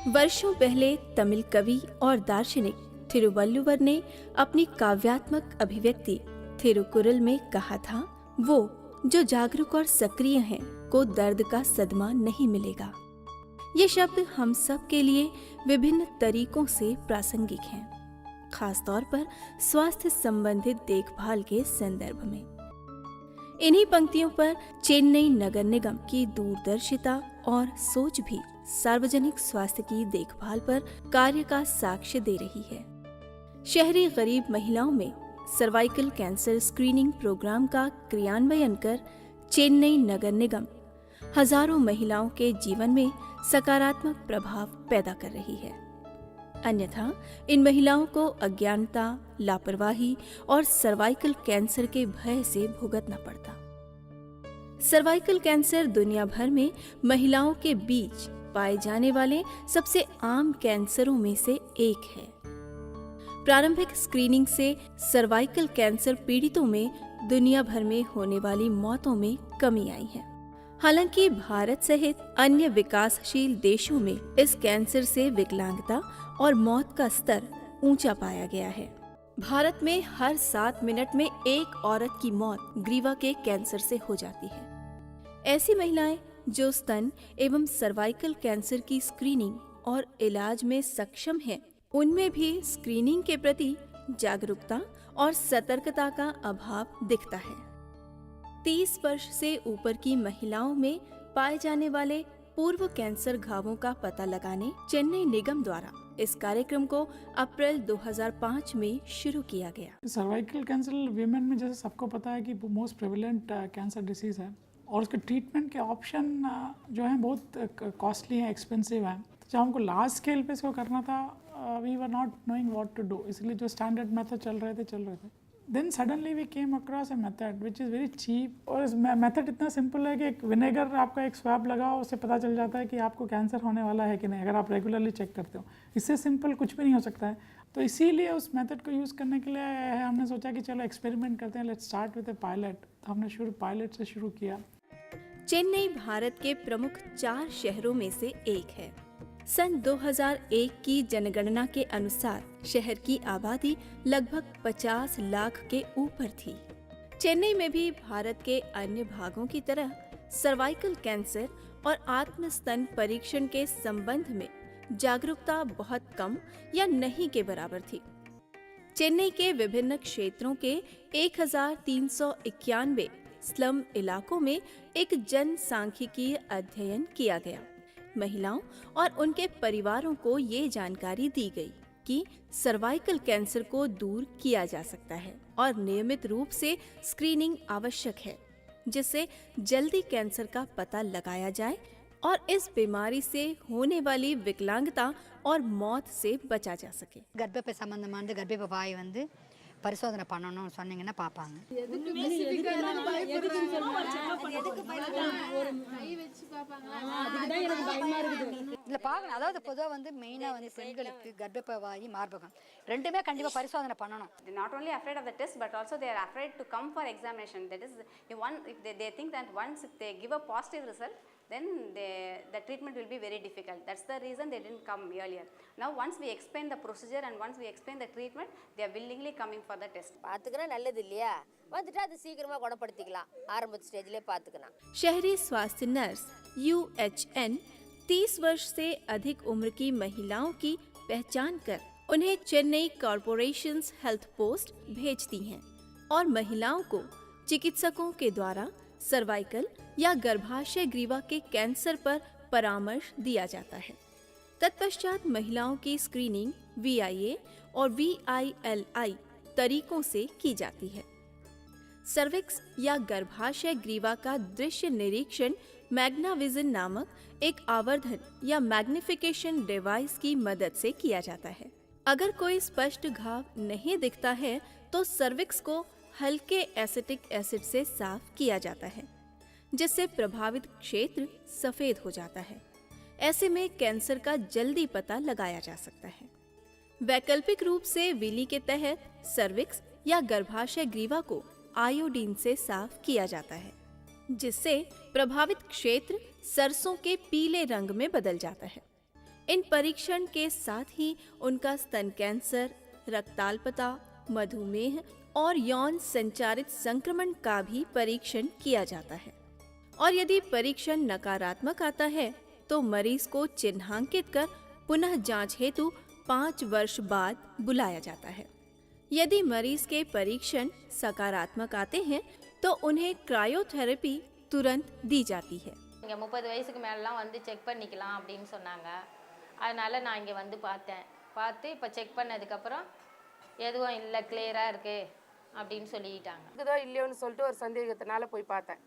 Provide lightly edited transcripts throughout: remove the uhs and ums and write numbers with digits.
वर्षों पहले तमिल कवि और दार्शनिक थिरुवल्लुवर ने अपनी काव्यात्मक अभिव्यक्ति थिरुकुरल में कहा था, वो जो जागरूक और सक्रिय हैं को दर्द का सदमा नहीं मिलेगा। ये शब्द हम सब के लिए विभिन्न तरीकों से प्रासंगिक हैं, खास तौर पर स्वास्थ्य संबंधित देखभाल के संदर्भ में। इन्हीं पंक्तियों पर चेन्नई नगर निगम की दूरदर्शिता और सोच भी सार्वजनिक स्वास्थ्य की देखभाल पर कार्य का साक्ष्य दे रही है। शहरी गरीब महिलाओं में सर्वाइकल कैंसर स्क्रीनिंग प्रोग्राम का क्रियान्वयन कर चेन्नई नगर निगम हजारों महिलाओं के जीवन में सकारात्मक प्रभाव पैदा कर रही है। अन्यथा इन महिलाओं को अज्ञानता, लापरवाही और सर्वाइकल कैंसर के भय से भुगतना पड़ता। सर्वाइकल कैंसर दुनिया भर में महिलाओं के बीच पाए जाने वाले सबसे आम कैंसरों में से एक है। प्रारंभिक स्क्रीनिंग से सर्वाइकल कैंसर पीड़ितों में दुनिया भर में होने वाली मौतों में कमी आई है। हालांकि भारत सहित अन्य विकासशील देशों में इस कैंसर से विकलांगता और मौत का स्तर ऊंचा पाया गया है। भारत में हर 7 मिनट में एक औरत की मौत ग्रीवा के कैंसर से हो जाती है। ऐसी महिलाएं जो स्तन एवं सर्वाइकल कैंसर की स्क्रीनिंग और इलाज में सक्षम हैं, उनमें भी स्क्रीनिंग के प्रति जागरूकता और सतर्कता का अभाव दिखता है। 30 वर्ष से ऊपर की महिलाओं में पाए जाने वाले पूर्व कैंसर घावों का पता लगाने चेन्नई निगम द्वारा इस कार्यक्रम को अप्रैल 2005 में शुरू किया गया। सर्वाइकल कैंसर वीमेन में जैसे सबको पता है कि मोस्ट प्रेवलेंट कैंसर डिसीज है और उसके ट्रीटमेंट के ऑप्शन जो है बहुत कॉस्टली है, एक्सपेंसिव है। तो जब हमको लार्ज स्केल पे इसको करना था, we were not knowing what to do, इसलिए जो स्टैंडर्ड मेथड चल रहे थे। Then suddenly we came across a method which is very cheap. और इस मेथड इतना सिंपल है कि एक विनेगर आपका एक स्वैब लगाओ, उससे पता चल जाता है कि आपको कैंसर होने वाला है कि नहीं, अगर आप रेगुलरली चेक करते हो। इससे सिंपल कुछ भी नहीं हो सकता है। तो इसीलिए उस मेथड को यूज़ करने के लिए हमने सोचा कि चलो एक्सपेरिमेंट करते हैं, let's start with A pilot. तो हमने पायलट से शुरू किया। चेन्नई भारत के प्रमुख 4 शहरों में से एक है। सन 2001 की जनगणना के अनुसार शहर की आबादी लगभग 50 लाख के ऊपर थी। चेन्नई में भी भारत के अन्य भागों की तरह सर्वाइकल कैंसर और आत्मस्तन परीक्षण के संबंध में जागरूकता बहुत कम या नहीं के बराबर थी। चेन्नई के विभिन्न क्षेत्रों के 1391 स्लम इलाकों में एक जनसांख्यिकीय अध्ययन किया गया। महिलाओं और उनके परिवारों को ये जानकारी दी गई कि सर्वाइकल कैंसर को दूर किया जा सकता है और नियमित रूप से स्क्रीनिंग आवश्यक है, जिससे जल्दी कैंसर का पता लगाया जाए और इस बीमारी से होने वाली विकलांगता और मौत से बचा जा सके। गर्भपை சம்பந்தமான गर्भपை வந்து பரிசோதனை பண்ணணும்னு சொன்னீங்கன்னா பாப்பாங்க। இல்ல பார்க்கணும், அதாவது பொதுவாக வந்து மெயினாக வந்து பெண்களுக்கு கர்ப்பப்பை வாய் மார்பகம் ரெண்டுமே கண்டிப்பாக பரிசோதனை பண்ணணும். They not only afraid of the test but also they are afraid to come for examination. That is, if they think that once if they give a positive result, then the treatment will be very difficult. That's the reason they didn't come earlier. Now once we explain the procedure and once we explain the treatment, they are willingly coming for the test. பாத்துக்கனா நல்லது இல்லையா, வந்துட்டா அது சீக்கிரமா குணப்படுத்திக்கலாம், ஆரம்ப ஸ்டேஜ்லயே பாத்துக்கலாம்। शहरी स्वास्थ्य nurse UHN 30 वर्ष से अधिक उम्र की महिलाओं की पहचान कर उन्हें चेन्नई कॉर्पोरेशंस हेल्थ पोस्ट भेजती हैं और महिलाओं को चिकित्सकों के द्वारा सर्वाइकल या गर्भाशय ग्रीवा के कैंसर पर परामर्श दिया जाता है। तत्पश्चात महिलाओं की स्क्रीनिंग VIA और VILI तरीकों से की जाती है। सर्विक्स या गर्भाशय ग्रीवा का दृश्य निरीक्षण मैग्नाविजन नामक एक आवर्धन या मैग्निफिकेशन डिवाइस की मदद से किया जाता है। अगर कोई स्पष्ट घाव नहीं दिखता है तो सर्विक्स को हल्के एसिटिक एसिड से साफ किया जाता है, जिससे प्रभावित क्षेत्र सफेद हो जाता है। ऐसे में कैंसर का जल्दी पता लगाया जा सकता है। वैकल्पिक रूप से विली के तहत सर्विक्स या गर्भाशय ग्रीवा को आयोडीन से साफ किया जाता है, जिससे प्रभावित क्षेत्र सरसों के पीले रंग में बदल जाता है। इन परीक्षण के साथ ही उनका स्तन कैंसर, रक्ताल्पता, मधुमेह और यौन संचारित संक्रमण का भी परीक्षण किया जाता है। और यदि परीक्षण नकारात्मक आता है तो मरीज को चिन्हांकित कर पुनः जांच हेतु 5 वर्ष बाद बुलाया जाता है। यदि मरीज के परीक्षण सकारात्मक आते हैं तो उन्हें क्रायोथेरेपी तुरंत दी जाती है। இங்கே 30 வயசுக்கு மேலலாம் வந்து செக் பண்ணிக்கலாம் அப்படின்னு சொன்னாங்க. அதனால் நான் இங்கே வந்து பார்த்து இப்போ செக் பண்ணதுக்கப்புறம் எதுவும் இல்லை, கிளியராக இருக்குது அப்படின்னு சொல்லிட்டாங்க. இருக்குதோ இல்லையோன்னு சொல்லிட்டு ஒரு சந்தேகத்தினால போய் பார்த்தேன்.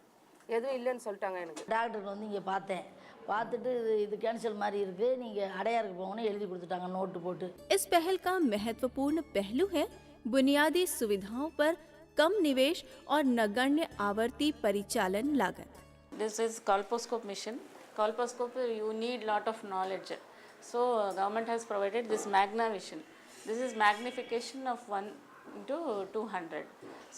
எதுவும் இல்லைன்னு சொல்லிட்டாங்க. எனக்கு டாக்டருக்கு வந்து இங்கே பார்த்துட்டு இது கேன்சர் மாதிரி இருக்குது, நீங்கள் அடையாருக்கு போகணும்னு எழுதி கொடுத்துட்டாங்க நோட்டு போட்டு. इस पहल का महत्वपूर्ण पहलू है बुनियादी सुविधाओं पर कम निवेश और नगण्य आवर्ती परिचालन लागत। This is colposcope mission. Colposcope, you need lot of knowledge. So government has provided this MagnaVision. This is magnification of 1:200.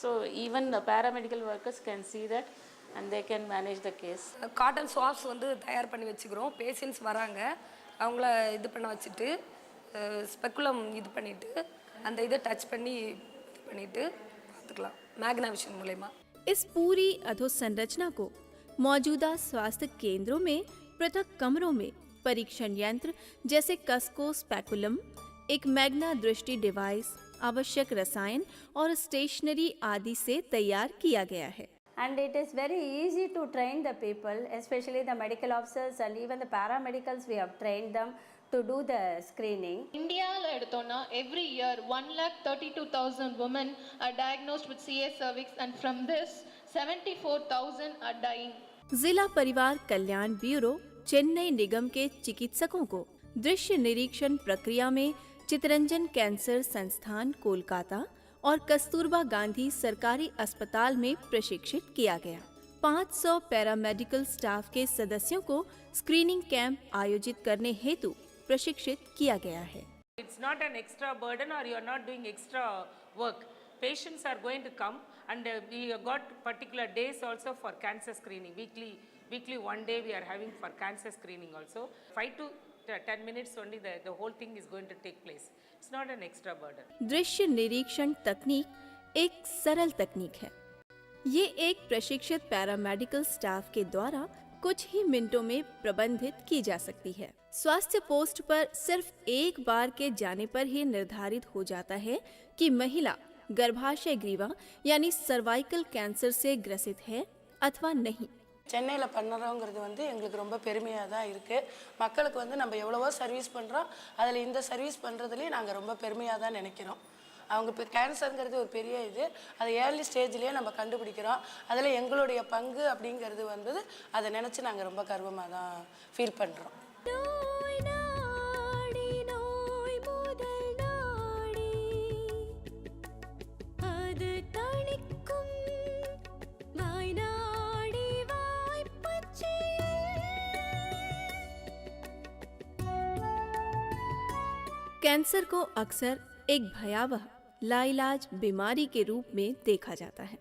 So even the paramedical workers can see that and they can manage the case. Cotton swabs வந்து தயார் பண்ணி வச்சுக்கிறோம். Patients வராங்க, அவங்கள இது பண்ண வச்சுட்டு ஸ்பெக்குலம் இது பண்ணிவிட்டு அந்த இதை டச் பண்ணி இது பண்ணிவிட்டு பார்த்துக்கலாம் मैग्नाविशन मूलमा। इस पूरी अधोसंरचना को मौजूदा स्वास्थ्य केंद्रों में पृथक कमरों में परीक्षण यंत्र जैसे कस्को स्पेकुलम, एक मैग्ना दृष्टि डिवाइस, आवश्यक रसायन और स्टेशनरी आदि से तैयार किया गया है। And it is very easy to train the people, especially the medical officers and even the paramedicals. We have trained them to do the screening. இந்தியாவில் எடுத்தோம்னா every year 1,32,000 women are diagnosed with CA cervix and from this 74,000 are dying. जिला परिवार कल्याण bureau Chennai निगम के चिकित्सकों को दृश्य निरीक्षण प्रक्रिया में चितरंजन कैंसर संस्थान कोलकाता और कस्तूरबा गांधी सरकारी अस्पताल में प्रशिक्षित किया गया। 500 पैरामेडिकल स्टाफ के सदस्यों को स्क्रीनिंग कैंप आयोजित करने हेतु प्रशिक्षित किया गया है। It's not an extra burden or you are not doing extra work. Patients are going to come and we have got particular days also for cancer screening. Weekly one day we are having for cancer screening also. 5 to 10 minutes only the whole thing is going to take place. It's not an extra burden. दृश्य निरीक्षण तकनीक एक सरल तकनीक है। ये एक प्रशिक्षित पैरामेडिकल स्टाफ के द्वारा कुछ ही मिनटों में प्रबंधित की जा सकती है। स्वास्थ्य पोस्ट पर सिर्फ एक बार के जाने पर ही निर्धारित हो जाता है कि महिला गर्भाशय ग्रीवा यानी सर्वाइकल कैंसर से ग्रसित है अथवा नहीं। சென்னையில் பண்ணுறோங்கிறது வந்து எங்களுக்கு ரொம்ப பெருமையாக தான் இருக்குது। மக்களுக்கு வந்து நம்ம எவ்வளவோ சர்வீஸ் பண்ணுறோம், அதில் இந்த சர்வீஸ் பண்ணுறதுலேயும் நாங்கள் ரொம்ப பெருமையாக தான் நினைக்கிறோம்। அவங்க இப்போ கேன்சருங்கிறது ஒரு பெரிய இது, அதை ஏர்லி ஸ்டேஜ்லேயே நம்ம கண்டுபிடிக்கிறோம், அதில் எங்களுடைய பங்கு அப்படிங்கிறது வந்து அதை நினச்சி நாங்கள் ரொம்ப கர்வமாக தான் ஃபீல் பண்ணுறோம்। कैंसर को अक्सर एक भयावह लाइलाज बीमारी के रूप में देखा जाता है।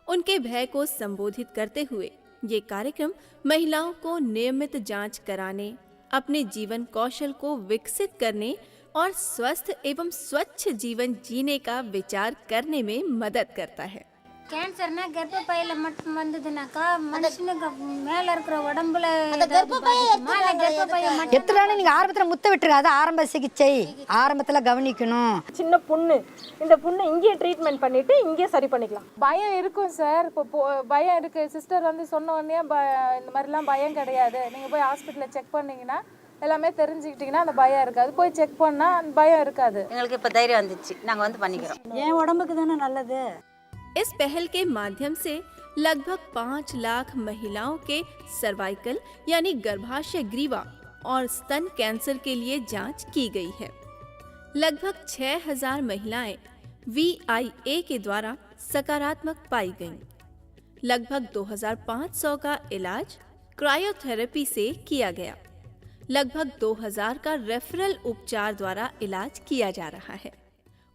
उनके भय को संबोधित करते हुए ये कार्यक्रम महिलाओं को नियमित जांच कराने, अपने जीवन कौशल को विकसित करने और स्वस्थ एवं स्वच्छ जीवन जीने का विचार करने में मदद करता है। கேன்சர்னா கர்ப்பப்பையில மட்டும் வந்ததுனாக்கா மனுஷனுக்கு மேல இருக்கிற உடம்புல எத்தனை நீங்க ஆரம்பத்துல முத்த விட்டுருக்காது, ஆரம்ப சிகிச்சை ஆரம்பத்துல கவனிக்கணும்। சின்ன புண்ணு, இந்த புண்ணு இங்கே ட்ரீட்மெண்ட் பண்ணிட்டு இங்கே சரி பண்ணிக்கலாம்। பயம் இருக்கும் சார், இப்போ பயம் இருக்கு। சிஸ்டர் வந்து சொன்ன உடனே இந்த மாதிரிலாம் பயம் கிடையாது, நீங்க போய் ஹாஸ்பிட்டலில் செக் பண்ணீங்கன்னா எல்லாமே தெரிஞ்சுக்கிட்டீங்கன்னா அந்த பயம் இருக்காது, போய் செக் பண்ணா அந்த பயம் இருக்காது। எங்களுக்கு இப்போ தைரியம் வந்துச்சு, நாங்கள் வந்து பண்ணிக்கிறோம்। என் உடம்புக்கு தானே நல்லது। इस पहल के माध्यम से लगभग 5 लाख महिलाओं के सर्वाइकल यानी गर्भाशय ग्रीवा और स्तन कैंसर के लिए जांच की गई है। लगभग 6000 महिलाएं VIA के द्वारा सकारात्मक पाई गईं। लगभग 2500 का इलाज क्रायोथेरेपी से किया गया। लगभग 2000 का रेफरल उपचार द्वारा इलाज किया जा रहा है।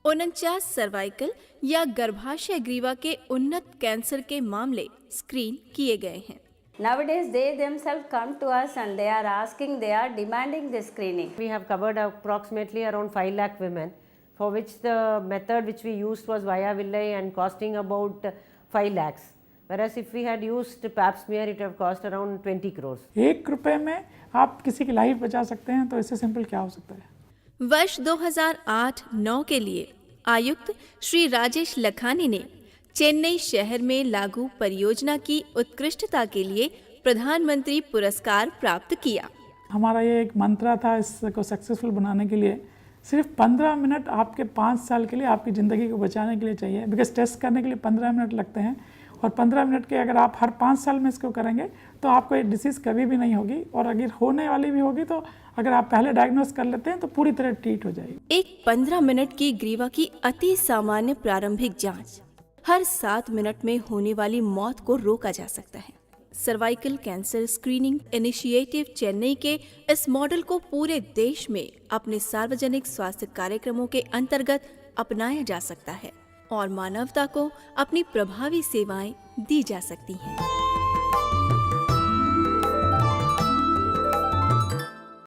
49 सर्वाइकल या गर्भाशय ग्रीवा के उन्नत कैंसर के मामले स्क्रीन किए गए हैं। Nowadays, they themselves come to us and they are asking, they are demanding the screening. We have covered approximately around 5 lakh women, for which the method which we used was via villi and costing about 5 lakhs. Whereas if we had used pap smear, it would have cost around 20 crores. 1 रुपए में आप किसी की life बचा सकते हैं, तो इससे सिंपल क्या हो सकता है? वर्ष 2008-9 के लिए आयुक्त श्री राजेश लखानी ने चेन्नई शहर में लागू परियोजना की उत्कृष्टता के लिए प्रधानमंत्री पुरस्कार प्राप्त किया। हमारा ये एक मंत्र था इसको सक्सेसफुल बनाने के लिए, सिर्फ 15 मिनट आपके 5 साल के लिए आपकी ज़िंदगी को बचाने के लिए चाहिए। बिकॉज टेस्ट करने के लिए 15 मिनट लगते हैं, और 15 मिनट के अगर आप हर 5 साल में इसको करेंगे तो आपको ये डिसीज़ कभी भी नहीं होगी, और अगर होने वाली भी होगी तो अगर आप पहले डायग्नोस कर लेते हैं तो पूरी तरह ट्रीट हो जाएगी। एक 15 मिनट की ग्रीवा की अति सामान्य प्रारंभिक जांच हर 7 मिनट में होने वाली मौत को रोका जा सकता है। Cervical cancer screening initiative Chennai के इस मॉडल को पूरे देश में अपने सार्वजनिक स्वास्थ्य कार्यक्रमों के अंतर्गत अपनाया जा सकता है और मानवता को अपनी प्रभावी सेवाएं दी जा सकती हैं।